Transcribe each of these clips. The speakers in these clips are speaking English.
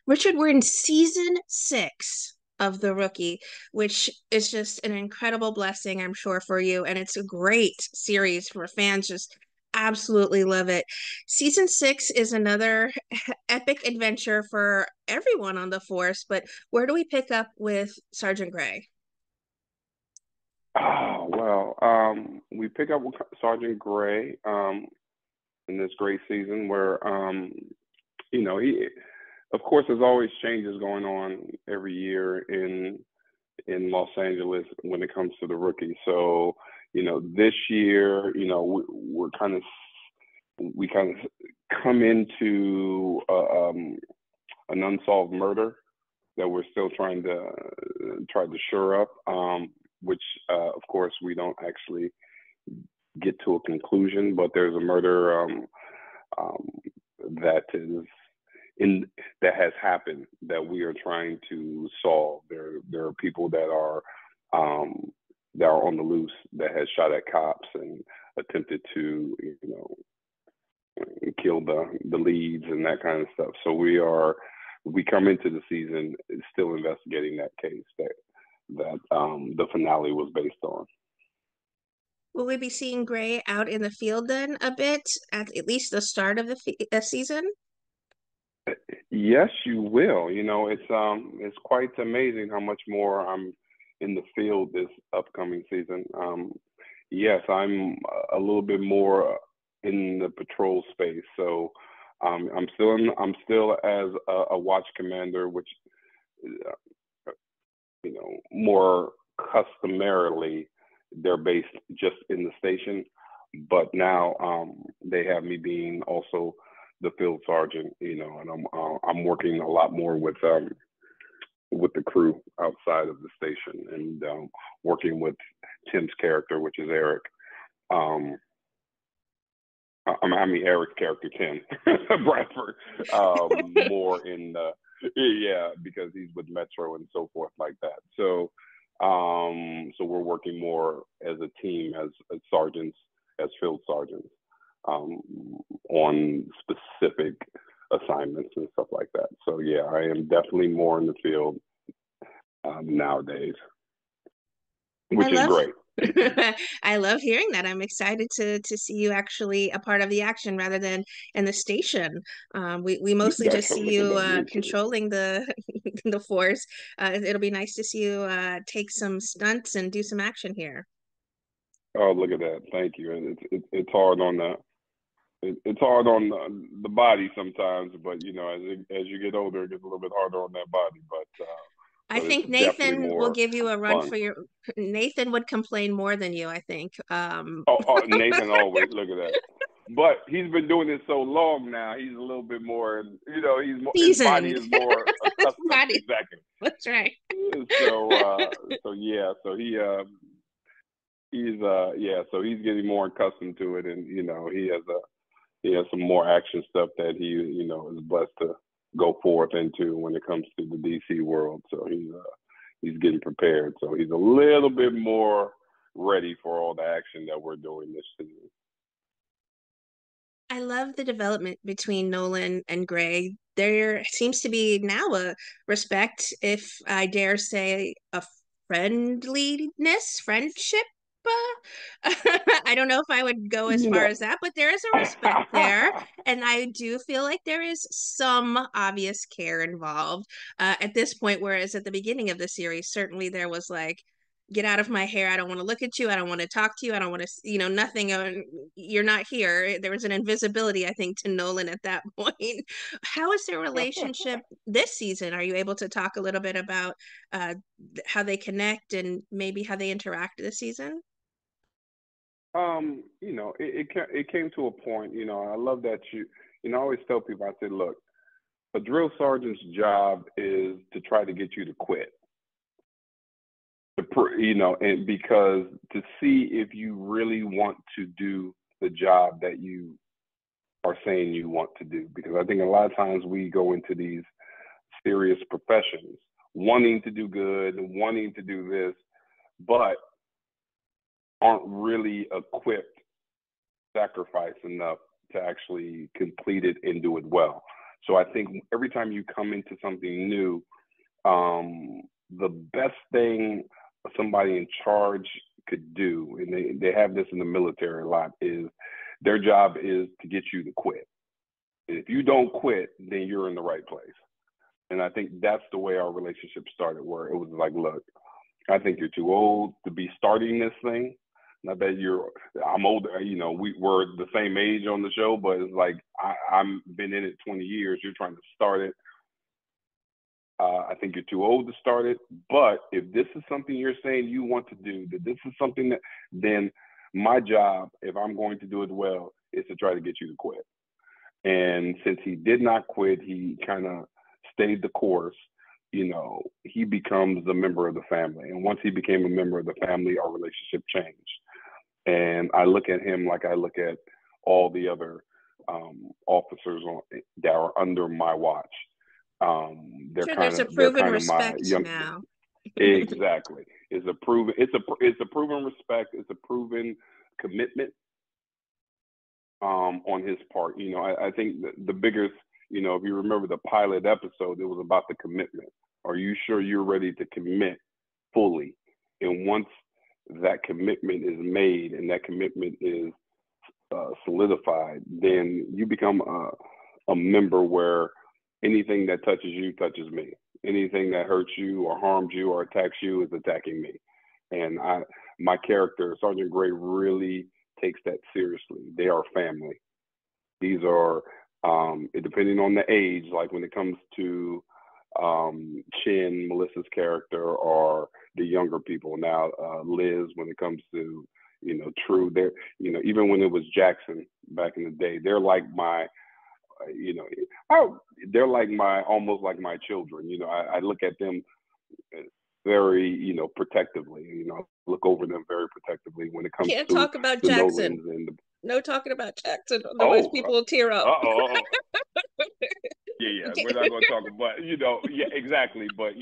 Richard, we're in season 6 of The Rookie, which is just an incredible blessing, I'm sure, for you. And it's a great series for fans, just absolutely love it. Season 6 is another epic adventure for everyone on the force, but where do we pick up with Sergeant Gray? We pick up with Sergeant Gray in this great season where he, of course, there's always changes going on every year in Los Angeles when it comes to the rookie. So, this year, we kind of come into an unsolved murder that we're still try to shore up, which of course we don't actually get to a conclusion, but there's a murder um, that is in that has happened that we are trying to solve. There are people um, that are on the loose that has shot at cops and attempted to kill the leads and that kind of stuff. So we come into the season still investigating that case that the finale was based on. Will we be seeing Gray out in the field then a bit at least the start of the season? Yes, you will. It's quite amazing how much more I'm in the field this upcoming season. Yes, I'm a little bit more in the patrol space. So I'm still as a watch commander, which more customarily they're based just in the station. But now they have me being also the field sergeant, and I'm working a lot more with the crew outside of the station and working with Tim's character, which is Eric. Um, I mean Eric's character Tim Bradford, more in the yeah, because he's with Metro and so forth like that. So we're working more as a team as sergeants, as field sergeants, um, on specific assignments and stuff like that. So yeah, I am definitely more in the field nowadays, I which is love great. I love hearing that. I'm excited to see you actually a part of the action rather than in the station. We mostly just see Definitely, you me too. controlling the the force. It'll be nice to see you take some stunts and do some action here. Oh, look at that! Thank you. And it's hard on it's hard on the body sometimes, but as you get older, it gets a little bit harder on that body. I But it's think definitely Nathan will more give you a run fun. for your. Nathan would complain more than you, I think. Nathan always look at that. But he's been doing it so long now. He's a little bit more, his body Seasoned. is more accustomed. Body. Exactly. That's right. So yeah, so he's getting more accustomed to it, and he has some more action stuff that he is blessed to go forth into when it comes to the DC world. So he's getting prepared. So he's a little bit more ready for all the action that we're doing this season. I love the development between Nolan and Gray. There seems to be now a respect, if I dare say, a friendship. I don't know if I would go as You far know, as that, but there is a respect there. And I do feel like there is some obvious care involved at this point, whereas at the beginning of the series, certainly there was like, get out of my hair. I don't want to look at you. I don't want to talk to you. I don't want to, nothing. You're not here. There was an invisibility, I think, to Nolan at that point. How is their relationship this season? Are you able to talk a little bit about how they connect and maybe how they interact this season? it came to a point. I love that I always tell people. I said, look, a drill sergeant's job is to try to get you to quit. And because to see if you really want to do the job that you are saying you want to do. Because I think a lot of times we go into these serious professions wanting to do good, wanting to do this, but aren't really equipped, sacrifice enough to actually complete it and do it well. So I think every time you come into something new, um, the best thing somebody in charge could do, and they have this in the military a lot, is their job is to get you to quit. If you don't quit, then you're in the right place. And I think that's the way our relationship started, where it was like, look, I think you're too old to be starting this thing. Not that I'm older, we're the same age on the show, but it's like I'm been in it 20 years. You're trying to start it. I think you're too old to start it. But if this is something you're saying you want to do, that this is something that, then my job, if I'm going to do it well, is to try to get you to quit. And since he did not quit, he kind of stayed the course. He becomes a member of the family. And once he became a member of the family, our relationship changed. And I look at him like I look at all the other officers that are under my watch. They're Sure, kind there's a of they're proven kind of my respect young. now. Exactly. It's a proven respect. It's a proven commitment on his part. I think the biggest, if you remember the pilot episode, it was about the commitment. Are you sure you're ready to commit fully? And once that commitment is made and that commitment is solidified, then you become a member where anything that touches you touches me. Anything that hurts you or harms you or attacks you is attacking me. And my character, Sergeant Gray, really takes that seriously. They are family. These are, depending on the age, like when it comes to Chin, Melissa's character, or the younger people. Now, Liz, when it comes to, True, they're, even when it was Jackson back in the day, they're like my, they're like almost like my children. I look at them very, protectively, look over them very protectively when it comes Can't to talk about the Jackson. Nolans and No talking about Jackson, otherwise oh, people will tear up. yeah, Okay. we're not going to talk about, yeah, exactly. But,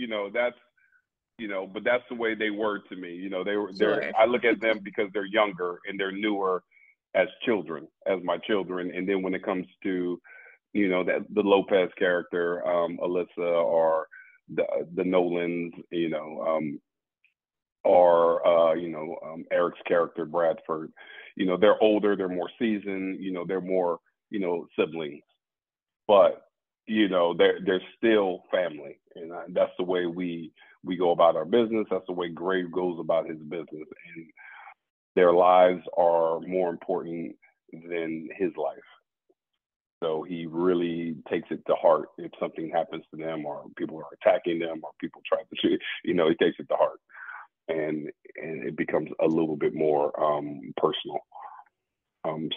but that's the way they were to me. Sure. I look at them because they're younger and they're newer as children, as my children. And then when it comes to, that the Lopez character, Alyssa, or the Nolans, or Eric's character, Bradford, they're older, they're more seasoned, they're more, siblings, but they're still family, and that's the way we go about our business. That's the way Gray goes about his business, and their lives are more important than his life. So he really takes it to heart if something happens to them, or people are attacking them, or people try to, he takes it to heart, and it becomes a little bit more personal.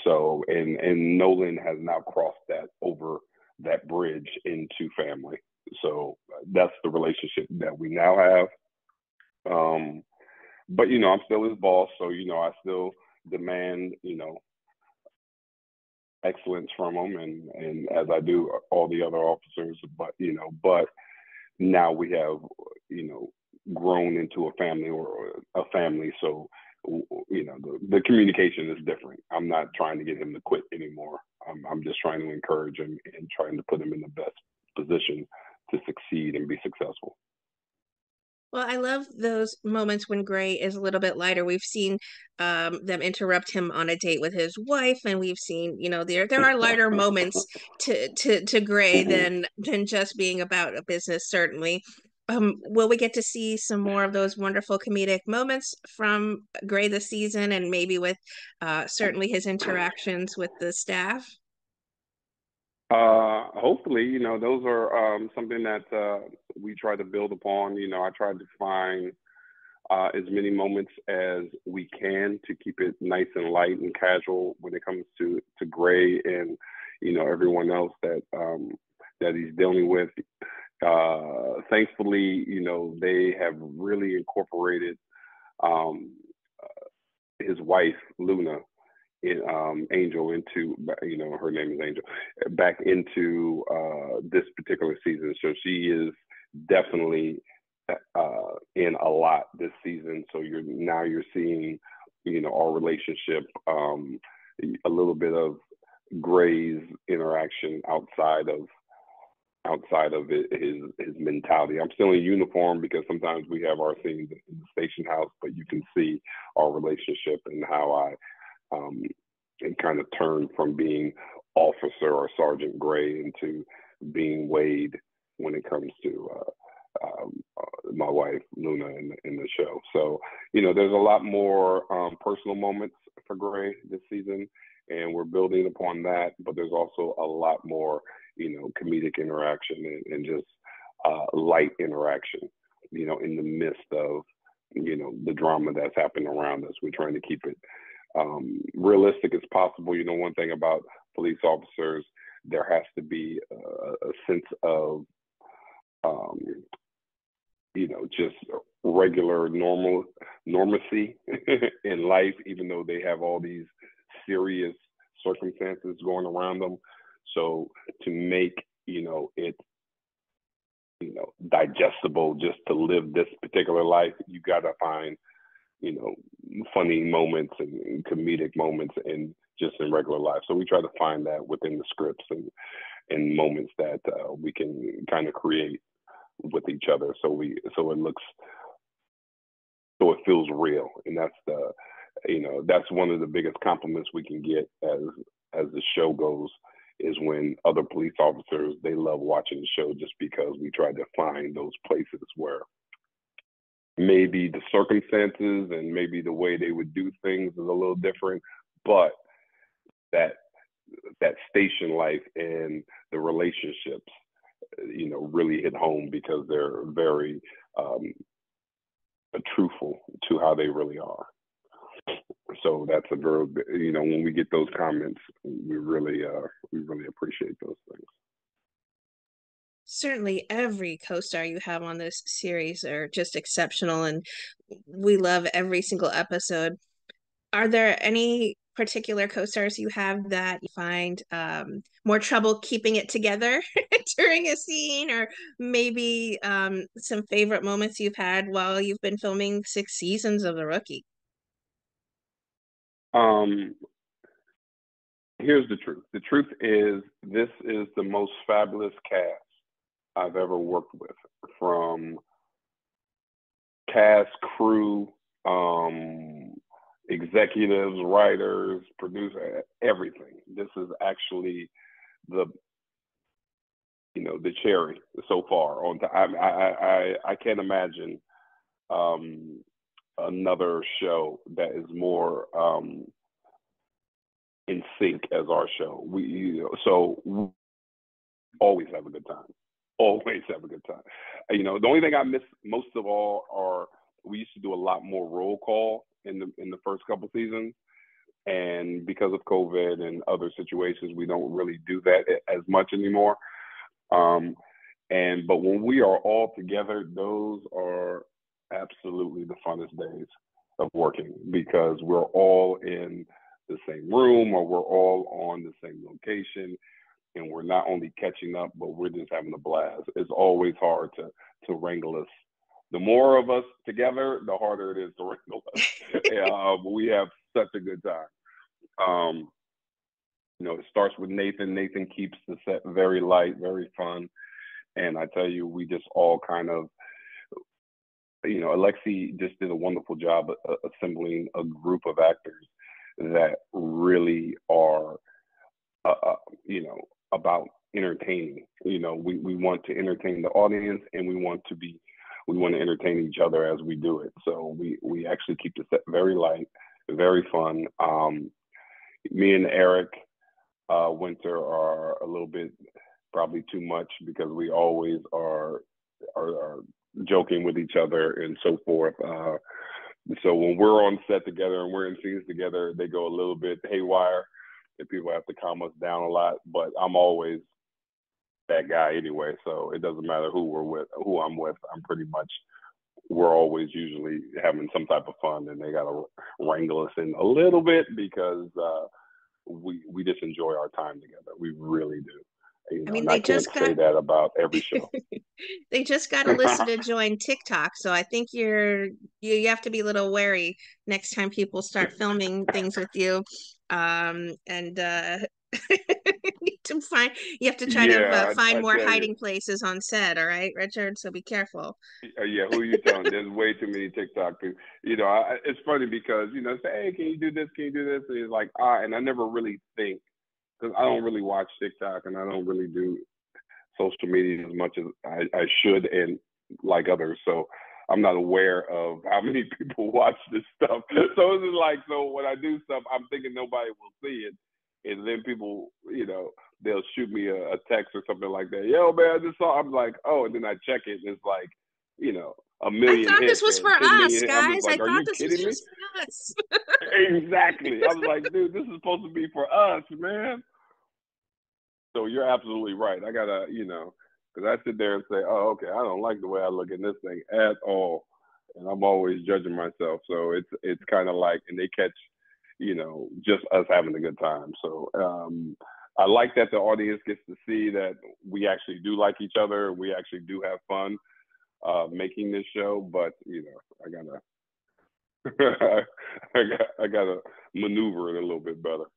So and Nolan has now crossed that bridge into family. So that's the relationship that we now have. But I'm still his boss, so I still demand excellence from him, and as I do all the other officers. But now we have grown into a family, or a family. So the communication is different. I'm not trying to get him to quit anymore. I'm just trying to encourage him and trying to put him in the best position to succeed and be successful. Well, I love those moments when Gray is a little bit lighter. We've seen them interrupt him on a date with his wife, and we've seen, there are lighter moments to Gray Mm-hmm. than just being about a business, certainly. Will we get to see some more of those wonderful comedic moments from Gray this season, and maybe with certainly his interactions with the staff? Hopefully, those are something that we try to build upon. I tried to find as many moments as we can to keep it nice and light and casual when it comes to Gray and everyone else that he's dealing with. Thankfully, they have really incorporated um, his wife Luna, Angel, into her name is Angel, back into this particular season. So she is definitely in a lot this season. So you're seeing our relationship, a little bit of Gray's interaction outside of outside of his mentality. I'm still in uniform because sometimes we have our scenes in the station house, but you can see our relationship and how it kind of turned from being Officer or Sergeant Gray into being Wade when it comes to my wife Luna in the show. So there's a lot more personal moments for Gray this season, and we're building upon that. But there's also a lot more comedic interaction and just light interaction, in the midst of the drama that's happening around us. We're trying to keep it realistic as possible. One thing about police officers, there has to be a sense of just regular normalcy in life, even though they have all these serious circumstances going around them. So to make it digestible just to live this particular life, you got to find funny moments and comedic moments in regular life. So we try to find that within the scripts and moments that we can kind of create with each other, so it feels real. And that's one of the biggest compliments we can get as the show goes, is when other police officers, they love watching the show just because we try to find those places where maybe the circumstances and maybe the way they would do things is a little different, but that station life and the relationships really hit home because they're very truthful to how they really are. So that's a very, when we get those comments, we really appreciate those things. Certainly, every co-star you have on this series are just exceptional, and we love every single episode. Are there any particular co-stars you have that you find more trouble keeping it together during a scene, or maybe some favorite moments you've had while you've been filming 6 seasons of The Rookie? Here's the truth. The truth is, this is the most fabulous cast I've ever worked with, from cast, crew, executives, writers, producers, everything. This is actually the cherry so far on top. I can't imagine another show that is more in sync as our show. We always have a good time. Always have a good time. The only thing I miss most of all are, we used to do a lot more roll call in the first couple seasons, and because of COVID and other situations, we don't really do that as much anymore. But when we are all together, those are absolutely the funnest days of working, because we're all in the same room, or we're all on the same location, and we're not only catching up, but we're just having a blast. It's always hard to wrangle us. The more of us together, the harder it is to wrangle us. We have such a good time. It starts with Nathan. Nathan keeps the set very light, very fun. And I tell you, we just all kind of, Alexi just did a wonderful job assembling a group of actors that really are, about entertaining. We want to entertain the audience, and we want to entertain each other as we do it. So we actually keep the set very light, very fun. Me and Eric Winter are a little bit probably too much, because we always are joking with each other and so forth. So when we're on set together and we're in scenes together, they go a little bit haywire, and people have to calm us down a lot. But I'm always that guy anyway, so it doesn't matter who I'm with. We're always usually having some type of fun, and they gotta wrangle us in a little bit, because we just enjoy our time together. We really do. I mean, and I can't say that about every show. They just got Alyssa to join TikTok, so I think you have to be a little wary next time people start filming things with you, and to find. You have to try to Yeah, find I more tell you. hiding places on set. All right, Richard. So be careful. Yeah, who you telling? There's way too many TikTok people. It's funny because say, hey, can you do this? Can you do this? And it's like, and I never really think because I don't really watch TikTok and I don't really do social media as much as I should and like others. So I'm not aware of how many people watch this stuff. So it's just like, so when I do stuff, I'm thinking nobody will see it. And then people, they'll shoot me a text or something like that. Yo, man, I just saw, I'm like, oh, and then I check it and it's like, a I million thought this hits was or for 10 us, million hits. I'm just guys. I like, are thought you this was kidding me? just for us. Exactly. I was like, dude, this is supposed to be for us, man. So you're absolutely right. I gotta, because I sit there and say, oh, okay, I don't like the way I look in this thing at all, and I'm always judging myself. So it's kind of like, and they catch, just us having a good time. So I like that the audience gets to see that we actually do like each other. We actually do have fun making this show, but I gotta, I gotta maneuver it a little bit better.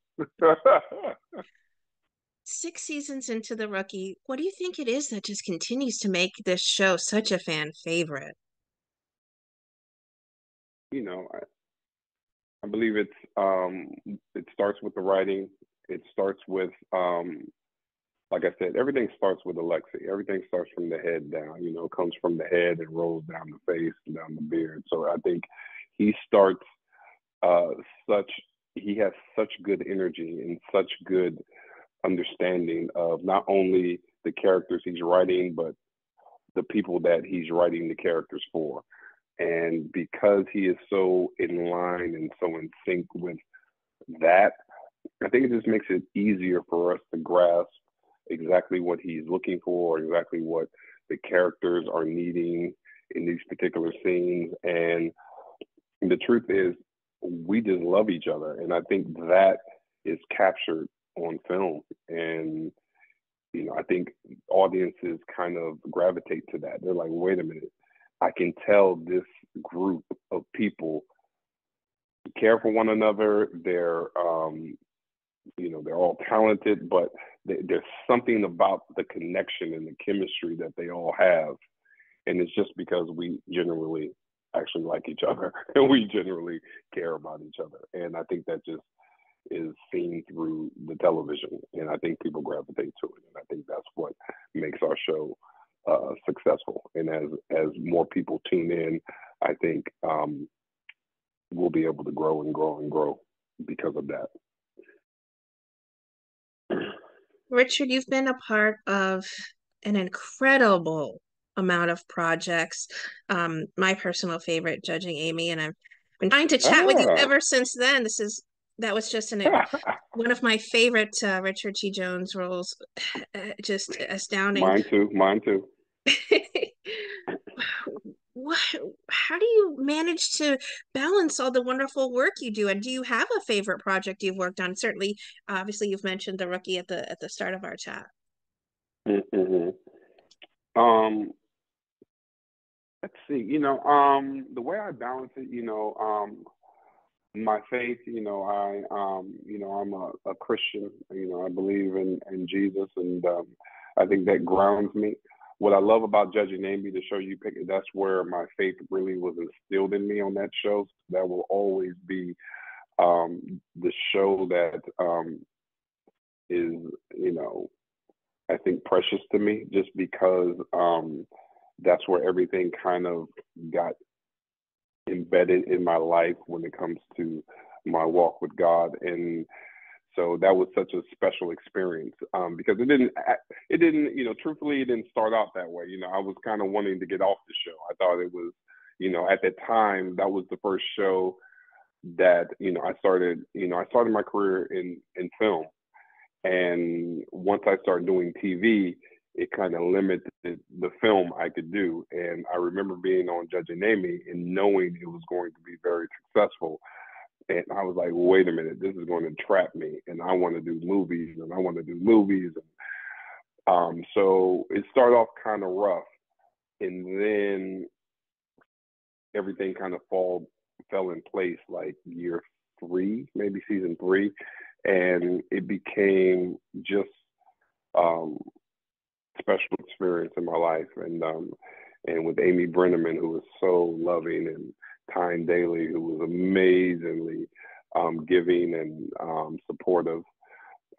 6 seasons into The Rookie, what do you think it is that just continues to make this show such a fan favorite? I believe it starts with the writing. It starts with like I said, everything starts with Alexei. Everything starts from the head down. It comes from the head and rolls down the face and down the beard. So I think he starts uh, such. He has such good energy and such good understanding of not only the characters he's writing, but the people that he's writing the characters for. And because he is so in line and so in sync with that, I think it just makes it easier for us to grasp exactly what he's looking for, exactly what the characters are needing in these particular scenes. And the truth is, we just love each other. And I think that is captured on film. And, I think audiences kind of gravitate to that. They're like, wait a minute, I can tell this group of people care for one another. They're all talented, but there's something about the connection and the chemistry that they all have, and it's just because we generally actually like each other and we generally care about each other. And I think that just is seen through the television, and I think people gravitate to it, and I think that's what makes our show successful. And as more people tune in, I think we'll be able to grow and grow and grow because of that. Richard, you've been a part of an incredible amount of projects. My personal favorite, Judging Amy, and I've been trying to chat with you Ah. ever since then. That was just one of my favorite Richard T. Jones roles. Just astounding. Mine too. Mine too. What, how do you manage to balance all the wonderful work you do? And do you have a favorite project you've worked on? Certainly, obviously, you've mentioned The Rookie at the start of our chat. Mm-hmm. Let's see. The way I balance it, my faith. I'm a Christian. I believe in Jesus, and I think that grounds me. What I love about Judging Amy, the show you picked, that's where my faith really was instilled in me on that show. That will always be the show that is, I think precious to me, just because that's where everything kind of got embedded in my life when it comes to my walk with God. And so that was such a special experience because it didn't, truthfully, it didn't start out that way. I was kind of wanting to get off the show. I thought it was, at that time, that was the first show that, I started my career in film. And once I started doing TV, it kind of limited the film I could do. And I remember being on Judging Amy and knowing it was going to be very successful. And I was like, wait a minute, this is going to trap me. And I want to do movies and I want to do movies. And so it started off kind of rough. And then everything kind of fell in place like year 3, maybe season 3. And it became just um, special experience in my life, and with Amy Brenneman, who was so loving, and Tyne Daly, who was amazingly giving and supportive,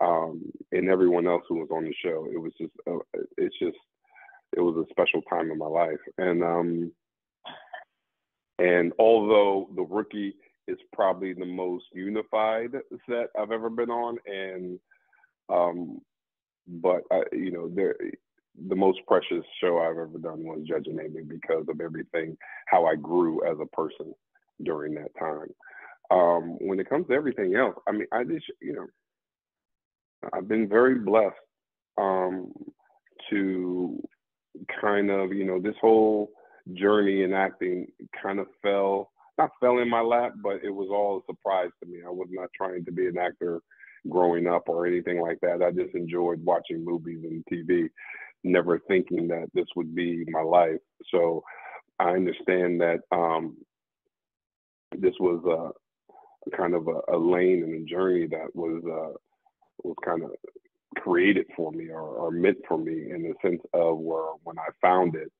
and everyone else who was on the show. It was just, it was a special time in my life, and although The Rookie is probably the most unified set I've ever been on, and but the most precious show I've ever done was Judging Amy because of everything, how I grew as a person during that time. When it comes to everything else, I mean, I've been very blessed um, to kind of, this whole journey in acting kind of not fell in my lap, but it was all a surprise to me. I was not trying to be an actor growing up or anything like that. I just enjoyed watching movies and TV, never thinking that this would be my life. So I understand that this was a kind of a lane and a journey that was kind of created for me, or meant for me, in the sense of where when I found it,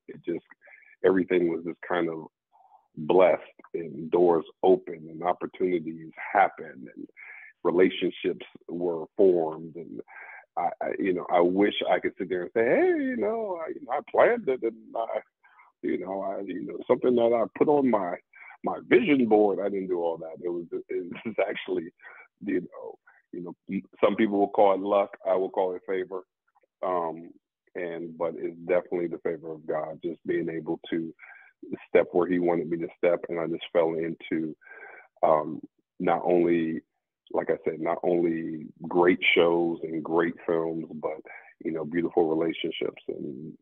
everything was just kind of blessed, and doors open and opportunities happened and relationships were formed. And I wish I could sit there and say, hey, I planned it, and something that I put on my vision board. I didn't do all that. It was actually, some people will call it luck. I will call it favor. But it's definitely the favor of God, just being able to step where He wanted me to step, and I just fell into not only, like I said, not only great shows and great films, but beautiful relationships, and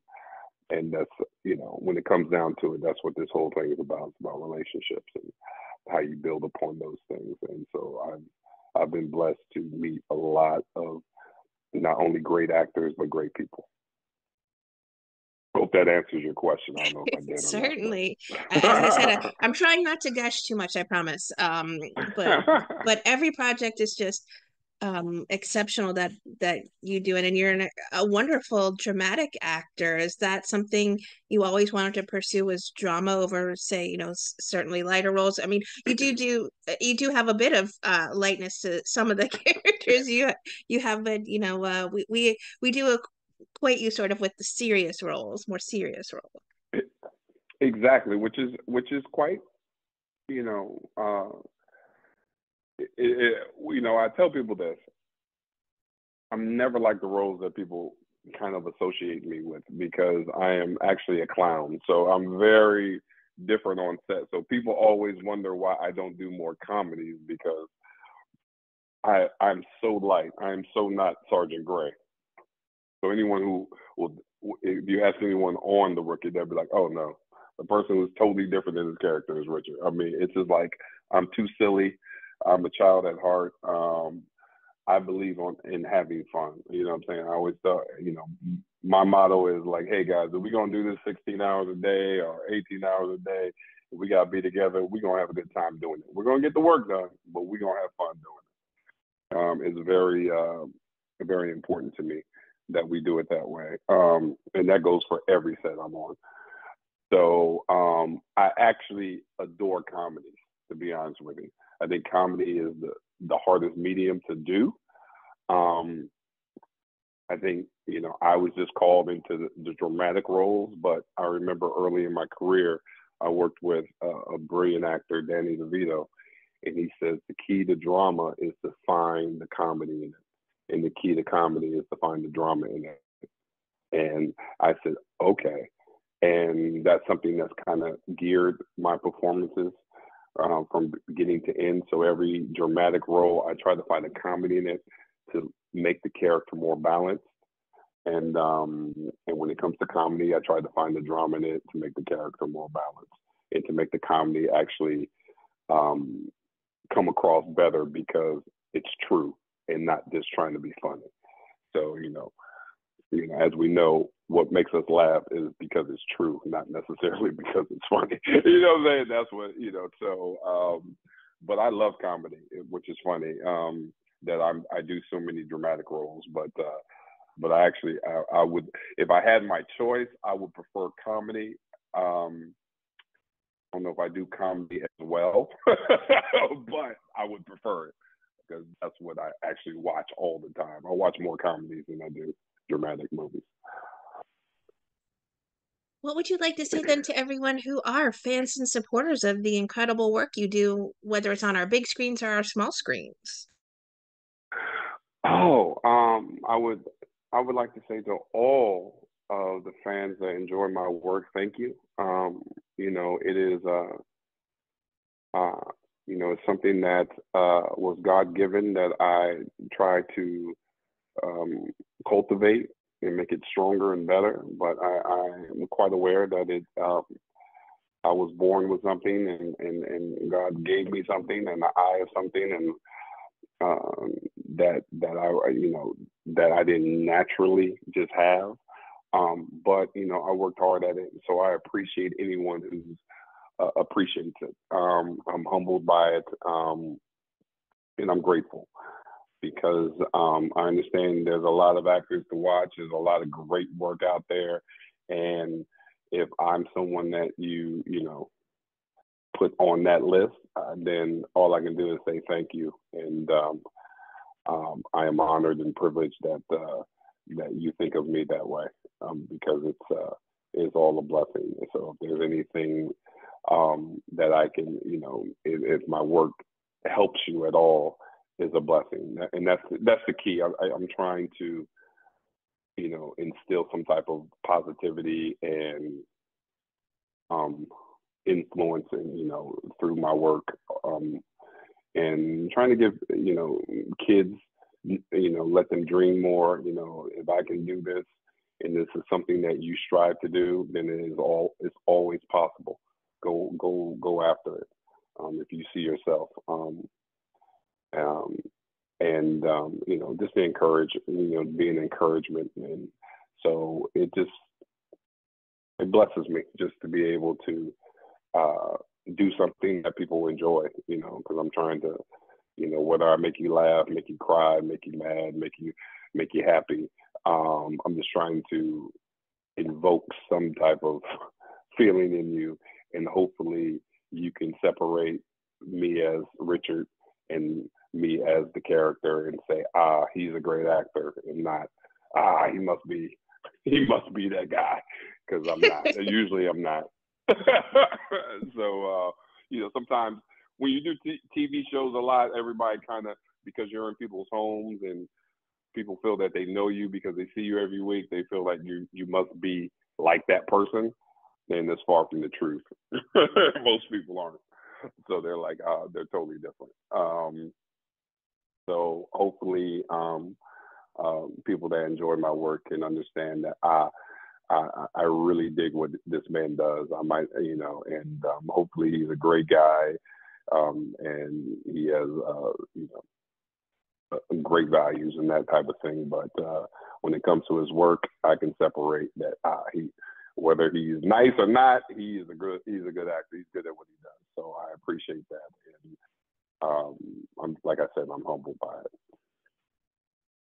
that's when it comes down to it, that's what this whole thing is about. It's about relationships and how you build upon those things. And so I've been blessed to meet a lot of not only great actors but great people. Hope that answers your question. I don't know if I did. Certainly. As I said, I'm trying not to gush too much, I promise. But every project is just exceptional that you do it, and you're a wonderful dramatic actor. Is that something you always wanted to pursue, was drama over, say, certainly lighter roles? I mean, you do have a bit of lightness to some of the characters you have, but we do equate you sort of with the serious roles, more serious roles. Exactly, which is quite, I tell people this. I'm never like the roles that people kind of associate me with, because I am actually a clown. So I'm very different on set. So people always wonder why I don't do more comedies, because I'm so light. I'm so not Sergeant Gray. So anyone who will, if you ask anyone on The Rookie, they'll be like, oh no, the person who's totally different than his character is Richard. I mean, it's just like, I'm too silly. I'm a child at heart. I believe in having fun. You know what I'm saying? I always thought, my motto is like, hey guys, if we're going to do this 16 hours a day or 18 hours a day, if we got to be together, we're going to have a good time doing it. We're going to get the work done, but we're going to have fun doing it. It's very, very important to me that we do it that way. And that goes for every set I'm on. So I actually adore comedies, to be honest with you. I think comedy is the hardest medium to do. I think, I was just called into the dramatic roles, but I remember early in my career, I worked with a brilliant actor, Danny DeVito, and he says the key to drama is to find the comedy in it, and the key to comedy is to find the drama in it. And I said, okay. And that's something that's kind of geared my performances from beginning to end. So every dramatic role, I try to find a comedy in it to make the character more balanced. And when it comes to comedy, I try to find the drama in it to make the character more balanced, and to make the comedy actually come across better, because it's true and not just trying to be funny. So, as we know, what makes us laugh is because it's true, not necessarily because it's funny. You know what I'm saying? That's what, so, but I love comedy, which is funny, that I do so many dramatic roles. But But I would, if I had my choice, I would prefer comedy. I don't know if I do comedy as well, but I would prefer it because that's what I actually watch all the time. I watch more comedies than I do dramatic movies. What would you like to say then to everyone who are fans and supporters of the incredible work you do, whether it's on our big screens or our small screens? Oh, I would like to say to all of the fans that enjoy my work, thank you. You know, it is uh, you know, it's something that was God given that I try to um, cultivate and make it stronger and better. But I am quite aware that I was born with something, and God gave me something, and the eye of something, and um, that I that I didn't naturally just have. But you know, I worked hard at it, so I appreciate anyone who's appreciates it. I'm humbled by it, and I'm grateful because I understand there's a lot of actors to watch. There's a lot of great work out there, and if I'm someone that you know put on that list, then all I can do is say thank you, and I am honored and privileged that you think of me that way, because it's all a blessing. So if there's anything that I can, you know, if my work helps you at all, is a blessing, and that's the key. I'm trying to, you know, instill some type of positivity and um, influencing, you know, through my work, um, and trying to give, you know, kids, you know, let them dream more. You know, if I can do this, and this is something that you strive to do, then it's always possible. Go after it. If you see yourself, um, and you know, just to encourage, you know, be an encouragement, and so it blesses me just to be able to uh, do something that people enjoy, you know, because I'm trying to, you know, whether I make you laugh, make you cry, make you mad, make you happy. I'm just trying to invoke some type of feeling in you, and hopefully you can separate me as Richard and me as the character and say, he's a great actor, and not, he must be, he must be that guy, because I'm not. Usually I'm not. So, you know, sometimes when you do TV shows a lot, everybody kind of, because you're in people's homes and people feel that they know you because they see you every week, they feel like you must be like that person, and that's far from the truth. Most people aren't. So they're like, they're totally different. So hopefully, people that enjoy my work can understand that I really dig what this man does. I might, you know, and hopefully he's a great guy, and he has, you know, great values and that type of thing. But when it comes to his work, I can separate that whether he's nice or not, he's a good actor. He's good at what he does. So I appreciate that, and I'm, like I said, I'm humbled by it.